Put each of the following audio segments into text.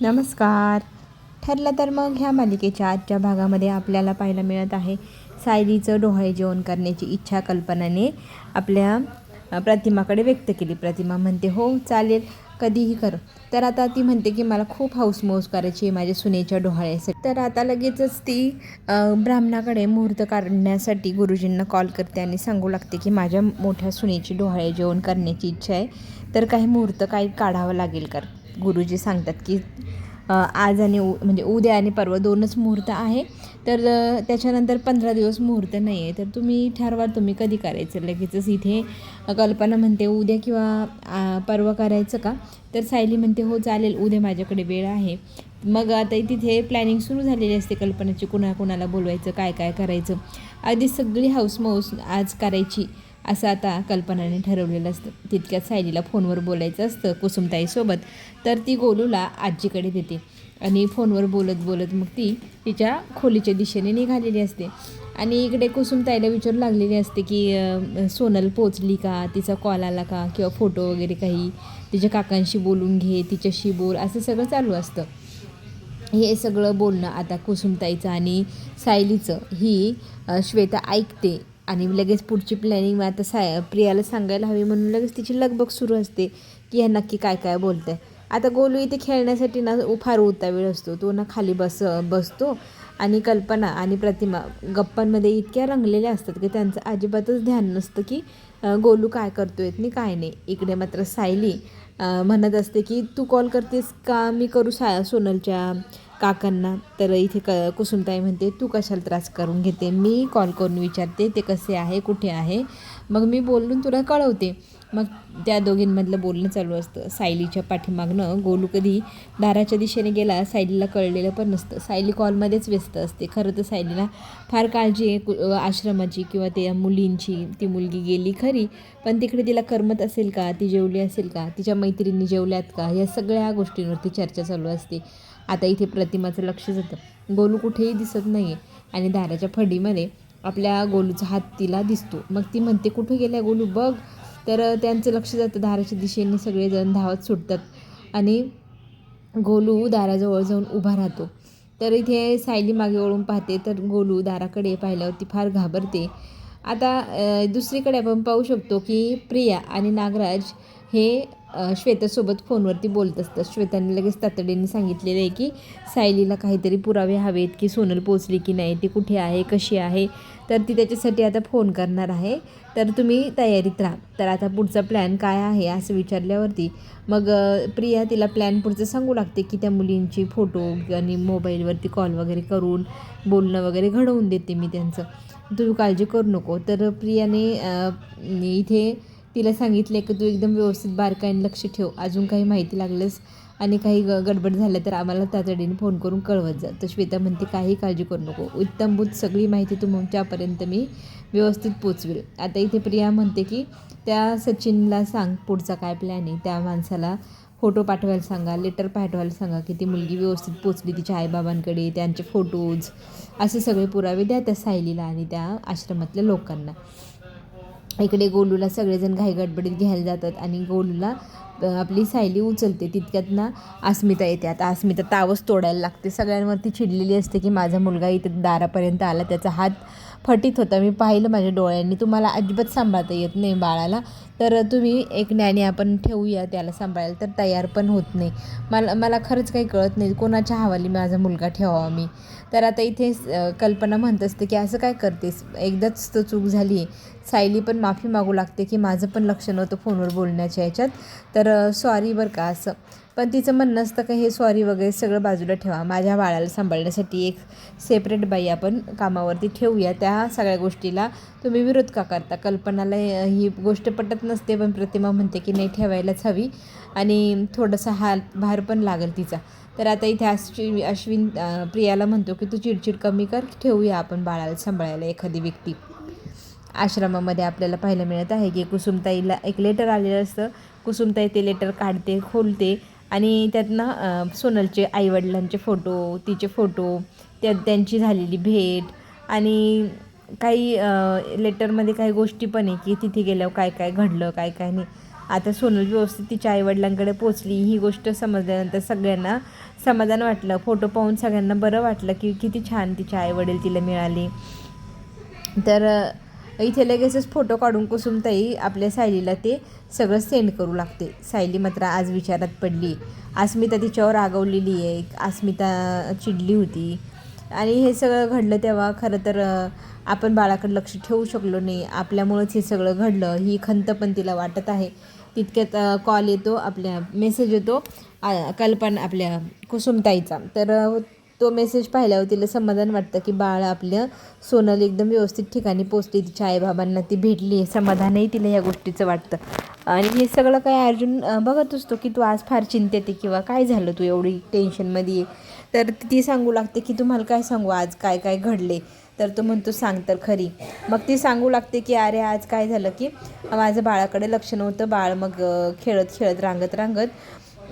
नमस्कार. ठरलं तर मग ह्या मालिकेच्या आजच्या भागामध्ये आपल्याला पाहायला मिळत आहे सायलीचं डोहाळे जेवण करण्याची इच्छा कल्पनाने आपल्या प्रतिमाकडे व्यक्त केली. प्रतिमा म्हणते हो चालेल, कधीही कर. तर आता ती म्हणते की मला खूप हौसमौस करायची आहे माझ्या सुनेच्या डोहाळ्यासाठी. तर आता लगेचच ती ब्राह्मणाकडे मुहूर्त काढण्यासाठी गुरुजींना कॉल करते आणि सांगू लागते की माझ्या मोठ्या सुनेची डोहाळे जेवण करण्याची इच्छा आहे, तर काही मुहूर्त काही काढावं लागेल कर. गुरुजी सांगतात की आज आणि म्हणजे उद्या आणि परवा 2च मुहूर्त आहे, तर त्याच्यानंतर 15 दिवस मुहूर्त नाही आहे, तर तुम्ही ठरवा तुम्ही कधी करायचं. लगेचच इथे कल्पना म्हणते उद्या किंवा परवा करायचं का. तर सायली म्हणते हो चालेल, उद्या माझ्याकडे वेळ आहे. मग आता तिथे प्लॅनिंग सुरू झालेली असते कल्पनाची, कुणाला बोलवायचं, काय काय करायचं. अगदी सगळी हौसमौस आज करायची असं आता कल्पनाने ठरवलेलं असतं. तितक्यात सायलीला फोनवर बोलायचं असतं कुसुमताईसोबत, तर ती गोलूला आजीकडे देते आणि फोनवर बोलत बोलत मग ती तिच्या खोलीच्या दिशेने निघालेली असते. आणि इकडे कुसुमताईला विचारू लागलेली असते की सोनल पोचली का, तिचा कॉल आला का, किंवा फोटो वगैरे काही, तिच्या काकांशी बोलून घे, तिच्याशी बोल, असं सगळं चालू असतं. हे सगळं बोलणं आता कुसुमताईचं आणि सायलीचं ही श्वेता ऐकते आणि लगेच पुढची प्लॅनिंग आता प्रियाला सांगायला हवी म्हणून लगेच तिची लगबग सुरू असते की ह्या नक्की काय काय बोलत आहे. आता गोलू इथे खेळण्यासाठी ना फार वेळ असतो, तो ना खाली बसतो आणि कल्पना आणि प्रतिमा गप्पांमध्ये इतक्या रंगलेल्या असतात की त्यांचं अजिबातच ध्यान नसतं की गोलू काय करतोय आणि काय नाही. इकडे मात्र सायली म्हणत असते की तू कॉल करतेस का मी करू सोनलच्या काकांना. तर इथे कुसुमताई म्हणते तू कशाला त्रास करून घेते, मी कॉल करून विचारते ते कसे आहे, कुठे आहे, मग मी बोलून तुला कळवते. मग त्या दोघींमधलं बोलणं चालू असतं. सायलीच्या पाठीमागनं गोलू कधी दाराच्या दिशेने गेला सायलीला कळलेलं पण नसतं. सायली कॉलमध्येच व्यस्त असते. खरं तर सायलीला फार काळजी आहे आश्रमाची किंवा त्या मुलींची. ती मुलगी गेली खरी, पण तिकडे तिला करमत असेल का, ती जेवली असेल का, तिच्या मैत्रिणी जेवल्यात का, या सगळ्या गोष्टींवरती चर्चा चालू असते. आता इथे प्रतिमाचं लक्ष जातं, गोलू कुठेही दिसत नाही आहे आणि दाराच्या फडीमध्ये आपल्या गोलूचा हात तिला दिसतो. मग ती म्हणते कुठे गेल्या गोलू बघ. तर त्यांचं लक्ष जातं दाराच्या दिशेने, सगळेजण धावत सुटतात आणि गोलू दाराजवळ जाऊन उभा राहतो. तर इथे सायली मागे वळून पाहते, तर गोलू दाराकडे पाहिल्यावरती फार घाबरते. आता दुसरीकडे आपण पाहू शकतो की प्रिया आणि नागराज हे श्वेतासोबत फोनवरती बोलत असतात. श्वेताने लगेच तातडीने सांगितलेलं आहे की सायलीला काहीतरी पुरावे हवेत की सोनल पोचली की नाही, ती कुठे आहे, कशी आहे, तर ती त्याच्यासाठी आता फोन करणार आहे, तर तुम्ही तयारीत राहा. तर आता पुढचा प्लॅन काय आहे असं विचारल्यावरती मग प्रिया तिला प्लॅन पुढचं सांगू लागते की त्या मुलींची फोटो आणि मोबाईलवरती कॉल वगैरे करून बोलणं वगैरे घडवून देते मी त्यांचं, तुम्ही काळजी करू नको. तर प्रियाने इथे तिला सांगितले की तू एकदम व्यवस्थित बारकाईने लक्ष ठेव, अजून काही माहिती लागल्यास आणि काही गडबड झालं तर आम्हाला तातडीने फोन करून कळवत जा. तर श्वेता म्हणते काही काळजी करू नको, उत्तमभूत सगळी माहिती तुमच्यापर्यंत मी व्यवस्थित पोचवेल. आता इथे प्रिया म्हणते की त्या सचिनला सांग पुढचा काय प्लॅन आहे, त्या माणसाला फोटो पाठवायला सांगा, लेटर पाठवायला सांगा की ती मुलगी व्यवस्थित पोचली तिच्या आईबाबांकडे, त्यांचे फोटोज, असे सगळे पुरावे द्या त्या सायलीला आणि त्या आश्रमातल्या लोकांना. इकडे गोलूला सगळेजण घाई गडबडीत घ्यायला जातात आणि गोलूला आपली सायली उचलते. तितक्यात ना अस्मिता येते. आता अस्मिता तावच तोडायला लागते, सगळ्यांवरती चिडलेली असते की माझा मुलगा इथे दारापर्यंत आला, त्याचा हात फटीत होता, मी पाहिलं माझ्या डोळ्यांनी, तुम्हाला अजिबात सांभाळता येत नाही बाळाला, तर तुम्ही एक न्याणी आपण ठेवूया त्याला सांभाळायला. तर तयार पण होत नाही. मला खरंच काही कळत नाही कोणाच्या हवाली माझा मुलगा ठेवावा मी. तर आता इथे कल्पना म्हणत असते की असं काय करतेस, एकदाच तर चूक झाली आहे. सायली पण माफी मागू लागते की माझं पण लक्ष नव्हतं फोनवर बोलण्याच्या ह्याच्यात, तर सॉरी बरं का असं. पण तिचं म्हणणं असतं का हे सॉरी वगैरे सगळं बाजूला ठेवा, माझ्या बाळाला सांभाळण्यासाठी एक सेपरेट बाई आपण कामावरती ठेवूया, त्या सगळ्या गोष्टीला तुम्ही विरोध का करता. कल्पनाला ही गोष्ट पटत नसते, पण प्रतिमा म्हणते की नाही ठेवायलाच हवी आणि थोडंसं भार पण लागेल तिचा. तर आता इथे अश्विन प्रियाला म्हणतो की तू चिडचिड कमी कर, ठेवूया आपण बाळाला सांभाळायला एखादी व्यक्ती. आश्रमामध्ये आपल्याला पाहायला मिळत आहे की कुसुमताईला एक लेटर आलेलं असतं. कुसुमताई ते लेटर काढते, खोलते आणि त्यातनं सोनलचे आईवडिलांचे फोटो, तिचे फोटो, त्यांची झालेली भेट आणि काही लेटरमध्ये काही गोष्टी पण आहे की तिथे गेल्यावर काय काय घडलं, काय काय नाही, आता सोनल व्यवस्थित तिच्या आईवडिलांकडे पोचली ही गोष्ट समजल्यानंतर सगळ्यांना समाधान वाटलं. फोटो पाहून सगळ्यांना बरं वाटलं की किती छान तिचे आईवडील तिला मिळाले. तर इथे लगेचच फोटो काढून कुसुमताई आपल्या सायलीला ते सगळं सेंड करू लागते. सायली मात्र आज विचारात पडली. अस्मिता तिच्यावर रागवलेली आहे, अस्मिता चिडली होती आणि हे सगळं घडलं तेव्हा खरं तर आपण बाळाकडे लक्ष ठेवू शकलो नाही, आपल्यामुळंच हे सगळं घडलं ही खंत पण तिला वाटत आहे. तितक्यात कॉल येतो, आपल्या मेसेज येतो कल्पना आपल्या कुसुमताईचा. तर तो मेसेज पाहिल्यावर तिला समाधान वाटतं की बाळ आपलं सोनल एकदम व्यवस्थित ठिकाणी पोचली, तिच्या आईबाबांना ती भेटली. समाधानही तिला या गोष्टीचं वाटतं. आणि हे सगळं काय अर्जुन बघत असतो की तू आज फार चिंतेत आहे किंवा काय झालं तू एवढी टेन्शनमध्ये आहे. तर ती सांगू लागते की तुम्हाला काय सांगू आज काय काय घडले. तर तो म्हणतो सांग तर खरी. मग ती सांगू लागते की अरे आज काय झालं की माझं बाळाकडे लक्ष नव्हतं. बाळ मग खेळत खेळत रांगत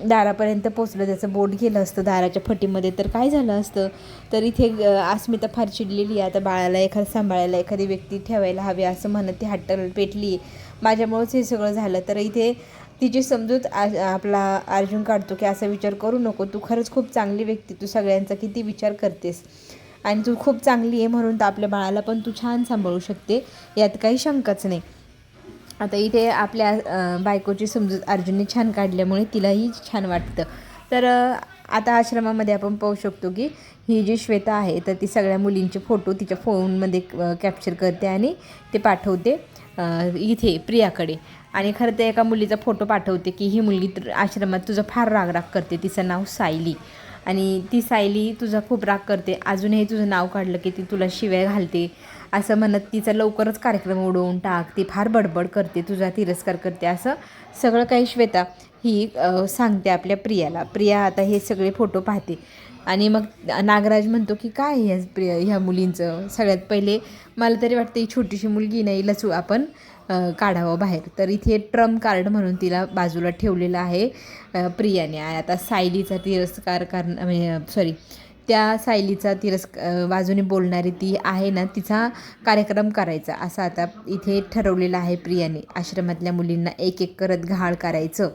दारापर्यंत पोचलं, त्याचं बोट गेलं असतं दाराच्या फटीमध्ये तर काय झालं असतं. तर इथे अस्मिता फार चिडलेली आहे. आता बाळाला सांभाळायला एखादी व्यक्ती ठेवायला हवी असं म्हणत ती हट्ट पेटली. माझ्यामुळेच हे सगळं झालं. तर इथे तिची समजूत आपला अर्जुन काढतो की असा विचार करू नको, तू खरंच खूप चांगली व्यक्ती, तू सगळ्यांचा किती विचार करतेस आणि तू खूप चांगली आहे म्हणून तर आपल्या बाळाला पण तू छान सांभाळू शकते, यात काही शंकाच नाही. आता इथे आपल्या बायकोची समजूत अर्जुनने छान काढल्यामुळे तिलाही छान वाटतं. तर आता आश्रमामध्ये आपण पाहू शकतो की ही जी श्वेता आहे तर ती सगळ्या मुलींचे फोटो तिच्या फोनमध्ये कॅप्चर करते आणि ते पाठवते इथे प्रियाकडे. आणि खरं तर एका मुलीचा फोटो पाठवते की ही मुलगी तर आश्रमात तुझं फार राग करते, तिचं नाव सायली आणि ती सायली तुझा खूप राग करते, अजूनही तुझं नाव काढलं की ती तुला शिव्या घालते असं म्हणत तिचा लवकरच कार्यक्रम उडवून टाक, ती फार बडबड करते, तुझा तिरस्कार करते, असं सगळं काही श्वेता ही सांगते आपल्या प्रियाला. प्रिया आता हे सगळे फोटो पाहते आणि मग नागराज म्हणतो की काय ह्या मुलींचं. सगळ्यात पहिले मला तरी वाटतं ही छोटीशी मुलगी नाही हिलाच आपण काढावं बाहेर. तर इथे ट्रम्प कार्ड म्हणून तिला बाजूला ठेवलेलं आहे प्रियाने. आता सायलीचा तिरस्कार म्हणजे त्या सायलीचा बाजूने बोलणारी ती आहे ना, तिचा कार्यक्रम करायचा असं आता इथे ठरवलेलं आहे प्रियाने. आश्रमातल्या मुलींना एक एक करत घाळ करायचं.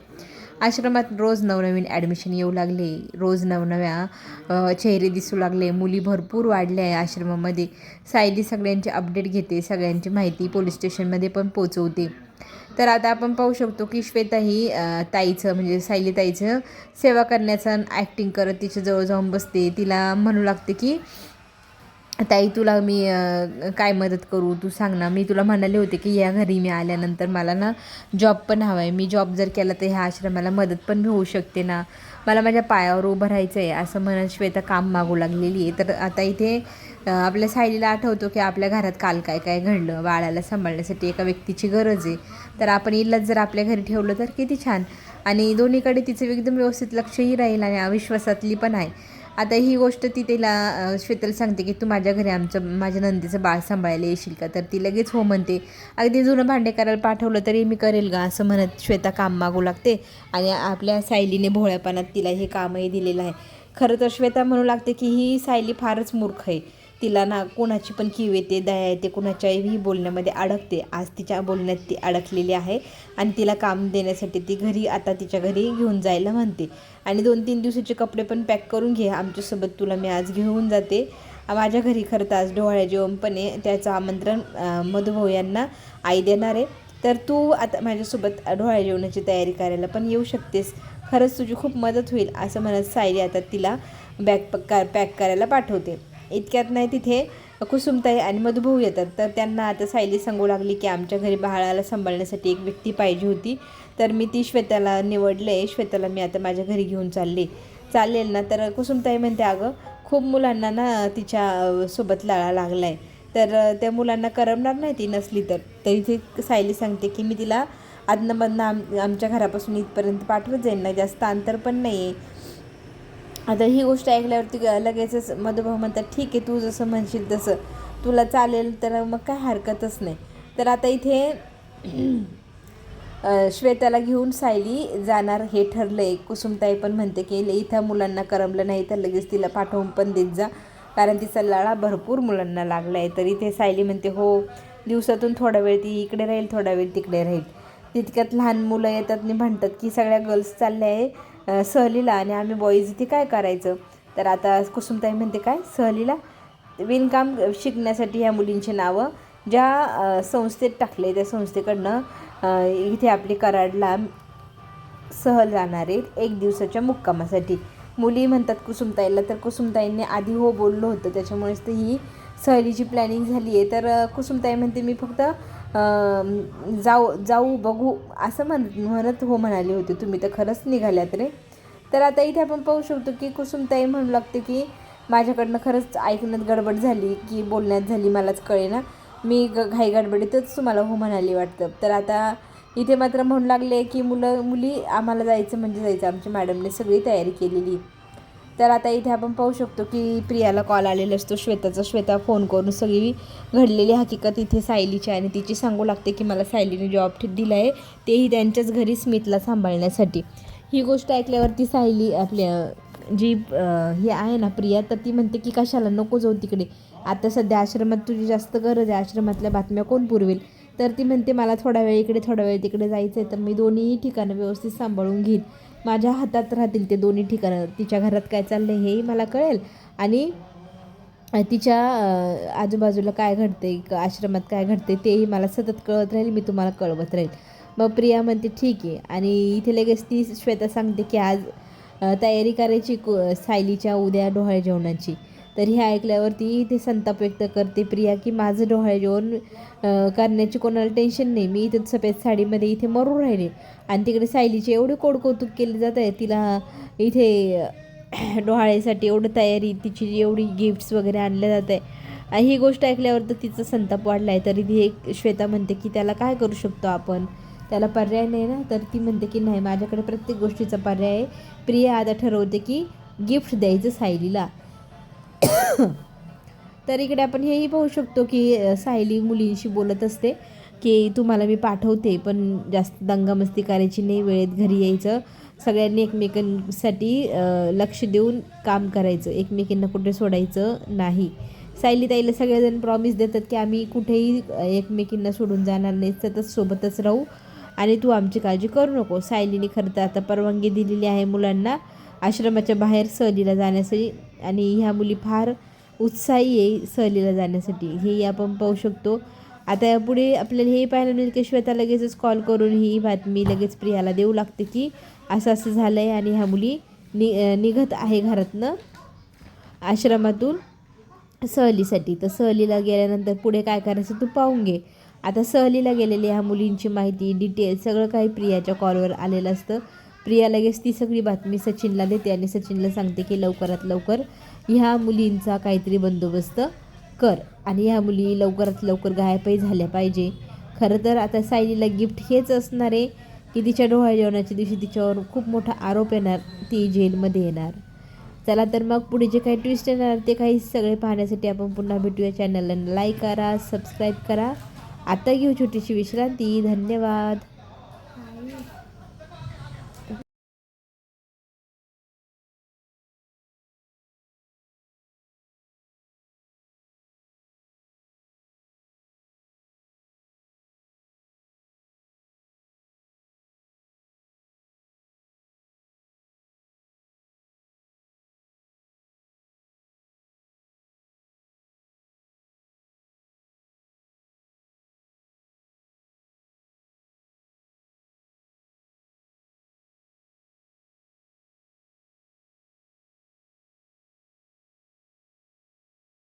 आश्रमात रोज नवनवीन ॲडमिशन येऊ लागले, रोज नवनव्या चेहरे दिसू लागले, मुली भरपूर वाढल्या आहे आश्रमामध्ये. सायली सगळ्यांची अपडेट घेते, सगळ्यांची माहिती पोलीस स्टेशनमध्ये पण पोचवते. तर आता आपण पाहू शकतो की श्वेता ही ताईचं म्हणजे सायली ताईचं सेवा करण्याचं ॲक्टिंग करत तिच्या जवळ जाऊन बसते. तिला म्हणू लागते की ताई तुला मी काय मदत करू, तू सांग ना. मी तुला म्हणाले होते की या घरी मी आल्यानंतर मला ना जॉब पण हवा आहे, मी जॉब जर केला तर ह्या आश्रमाला मदत पण होऊ शकते ना, मला माझ्या पायावर उभं राहायचं आहे असं म्हणत श्वेता काम मागू लागलेली आहे. तर आता इथे आपल्या सायलीला आठवतो की आपल्या घरात काल काय काय घडलं, बाळाला सांभाळण्यासाठी एका व्यक्तीची गरज आहे, तर आपण इलाच जर आपल्या घरी ठेवलं तर किती छान आणि दोन्हीकडे तिचं एकदम व्यवस्थित लक्षही राहील आणि अविश्वासातली पण आहे. आता ही गोष्ट ती तिला श्वेताला सांगते की तू माझ्या घरी माझ्या नंदीचं बाळ सांभाळायला येशील का. तर ती लगेच हो म्हणते. अगदी जुनं भांडे करायला पाठवलं तरी मी करेल का असं म्हणत श्वेता काम मागू लागते आणि आपल्या सायलीने भोळ्यापणात तिला हे कामही दिलेलं आहे. खरं तर श्वेता म्हणू लागते की ही सायली फारच मूर्ख आहे, तिला ना कोणाची पण कीव येते, दया येते, कुणाच्याही बोलण्यामध्ये अडकते. आज तिच्या बोलण्यात ती अडकलेली आहे आणि तिला काम देण्यासाठी ती आता तिच्या घरी घेऊन जायला म्हणते आणि 2-3 दिवसाचे कपडे पण पॅक करून घे, आमच्यासोबत तुला मी आज घेऊन जाते माझ्या घरी. खरं तर आज डोहाळे जेवण पण आहे, त्याचं आमंत्रण मधुभाऊ यांना आई देणार आहे, तर तू आता माझ्यासोबत डोहाळे जेवणाची तयारी करायला पण येऊ शकतेस, खरंच तुझी खूप मदत होईल असं म्हणत सायली आता तिला पॅक करायला पाठवते. इतक्यात नाही तिथे कुसुमताई आणि मधुभाऊ येतात. तर त्यांना आता सायली सांगू लागली की आमच्या घरी बाळाला सांभाळण्यासाठी एक व्यक्ती पाहिजे होती, तर मी ती श्वेताला निवडले आहे, श्वेताला मी आता माझ्या घरी घेऊन चालेल ना. तर कुसुमताई म्हणते अगं खूप मुलांना ना तिच्या सोबत लाळा लागला आहे, तर त्या मुलांना करमणार नाही ती नसली तर इथे सायली सांगते की मी तिला आदनमधनं आमच्या घरापासून इथपर्यंत पाठवत जाईन ना, जास्त अंतर पण नाही आहे. आता ही गोष्ट ऐकल्यावरती लगेचच मधुभाऊ म्हणतात ठीक आहे तू जसं म्हणशील तसं, तुला चालेल तर मग काय हरकतच नाही. तर आता इथे श्वेताला घेऊन सायली जाणार हे ठरलं आहे. कुसुमताई पण म्हणते की इथं मुलांना करमलं नाही तर लगेच तिला पाठवून पण देत जा, कारण तिचा लाळा भरपूर मुलांना लागला आहे. तर इथे सायली म्हणते हो, दिवसातून थोडा वेळ ती इकडे राहील, थोडा वेळ तिकडे राहील. तितक्यात लहान मुलं येतात आणि म्हणतात की सगळ्या गर्ल्स चालल्या आहे सहलीला आणि आम्ही बॉईज इथे काय करायचं. तर आता कुसुमताई म्हणते काय सहलीला विणकाम शिकण्यासाठी ह्या मुलींची नावं ज्या संस्थेत टाकले त्या संस्थेकडनं इथे आपली कराडला सहल जाणार आहे 1 दिवसाच्या मुक्कामासाठी. मुली म्हणतात कुसुमताईला, तर कुसुमताईंनी आधी हो बोललं होतं त्याच्यामुळेच तर ही सहलीची प्लॅनिंग झाली आहे. तर कुसुमताई म्हणते मी फक्त जाऊ बघू असं म्हणत हो म्हणाली होती, तुम्ही तर खरंच निघाल्यात रे. तर आता इथे आपण पाहू शकतो की कुसुमताई म्हणू लागते की माझ्याकडनं खरंच ऐकण्यात गडबड झाली की बोलण्यात झाली, मलाच कळेना, मी घाई गडबडीतच तुम्हाला हो म्हणाली वाटतं. तर आता इथे मात्र म्हणू लागले की मुली आम्हाला जायचं म्हणजे जायचं, आमच्या मॅडमने सगळी तयारी केलेली. तर आता इथे आपण पाहू शकतो की प्रियाला कॉल आलेला असतो श्वेताचा. श्वेता फोन करून सगळी घडलेली हकीकत इथे सायलीची आणि तिची सांगू लागते की मला सायलीने जॉब दिला आहे, तेही त्यांच्याच घरी स्मितला सांभाळण्यासाठी. ही गोष्ट ऐकल्यावरती सायली आपल्या जी हे आहे ना प्रिया, तर ती म्हणते की कशाला नको जाऊ तिकडे, आता सध्या आश्रमात तुझी जास्त गरज आहे, आश्रमातल्या बातम्या कोण पुरवेल. तर ती म्हणते मला थोडा वेळ इकडे थोडा वेळ तिकडे जायचं आहे, तर मी दोन्ही ठिकाणं व्यवस्थित सांभाळून घेईन, माझ्या हातात राहतील ते दोन्ही ठिकाणं, तिच्या घरात काय चाललं आहे हेही मला कळेल आणि तिच्या आजूबाजूला काय घडते, आश्रमात काय घडते तेही मला सतत कळत राहील, मी तुम्हाला कळवत राहील. मग प्रिया म्हणते ठीक आहे. आणि इथे लगेच ती श्वेता सांगते की आज तयारी करायची सायलीच्या उद्या डोहाळे जेवणाची. तर हे ऐकल्यावरती इथे संताप व्यक्त करते प्रिया की माझं डोहाळे जेवण करण्याची कोणाला टेन्शन नाही, मी इथे सफेद साडीमध्ये इथे मरून राहिले आणि तिकडे सायलीचे एवढे कौतुक केले जात आहे, तिला इथे डोहाळेसाठी एवढं तयारी, तिची एवढी गिफ्ट्स वगैरे आणले जात आहे. ही गोष्ट ऐकल्यावर तर तिचा संताप वाढला आहे. तरी ती एक श्वेता म्हणते की त्याला काय करू शकतो आपण, त्याला पर्याय नाही ना. तर ती म्हणते की नाही, माझ्याकडे प्रत्येक गोष्टीचा पर्याय आहे. प्रिया आता ठरवते की गिफ्ट द्यायचं सायलीला. तर इकडे आपण हेही पाहू शकतो की सायली मुलींशी बोलत असते की तुम्हाला मी पाठवते पण जास्त दंगामस्ती करायची नाही, वेळेत घरी यायचं, सगळ्यांनी एकमेकांसाठी लक्ष देऊन काम करायचं, एकमेकींना कुठे सोडायचं नाही. सायली ताईला सगळेजण प्रॉमिस देतात की आम्ही कुठेही एकमेकींना सोडून जाणार नाही, सतत सोबतच राहू आणि तू आमची काळजी करू नको. सायलीने खरं तर आता परवानगी दिलेली आहे मुलांना आश्रमाच्या बाहेर सहलीला जाण्यासाठी आणि ह्या मुली फार उत्साही आहे सहलीला जाण्यासाठी, हेही आपण पाहू शकतो. आता यापुढे आपल्याला हे पाहायला मिळेल की श्वेता लगेचच कॉल करून ही बातमी लगेच प्रियाला देऊ लागते की असं असं झालं आहे आणि ह्या मुली निघत आहे घरातनं आश्रमातून सहलीसाठी. तर सहलीला गेल्यानंतर पुढे काय करायचं तू पाहून घे. आता सहलीला गेलेली ह्या मुलींची माहिती डिटेल सगळं काही प्रियाच्या कॉलवर आलेलं असतं. प्रिया लगेच ती सगळी बातमी सचिनला देते आणि सचिनला सांगते की लवकरात लवकर ह्या मुलींचा काहीतरी बंदोबस्त कर आणि ह्या मुली लवकरात लवकर गायबही झाल्या पाहिजे. खरं तर आता सायलीला गिफ्ट हेच असणार आहे की तिच्या डोहाळे जेवणाच्या दिवशी तिच्यावर खूप मोठा आरोप येणार, ती जेलमध्ये येणार. चला तर मग पुढे जे काही ट्विस्ट येणार ते काही सगळे पाहण्यासाठी आपण पुन्हा भेटूया. चॅनलला लाईक करा, सबस्क्राईब करा. आता घेऊ छोटीशी विश्रांती. धन्यवाद.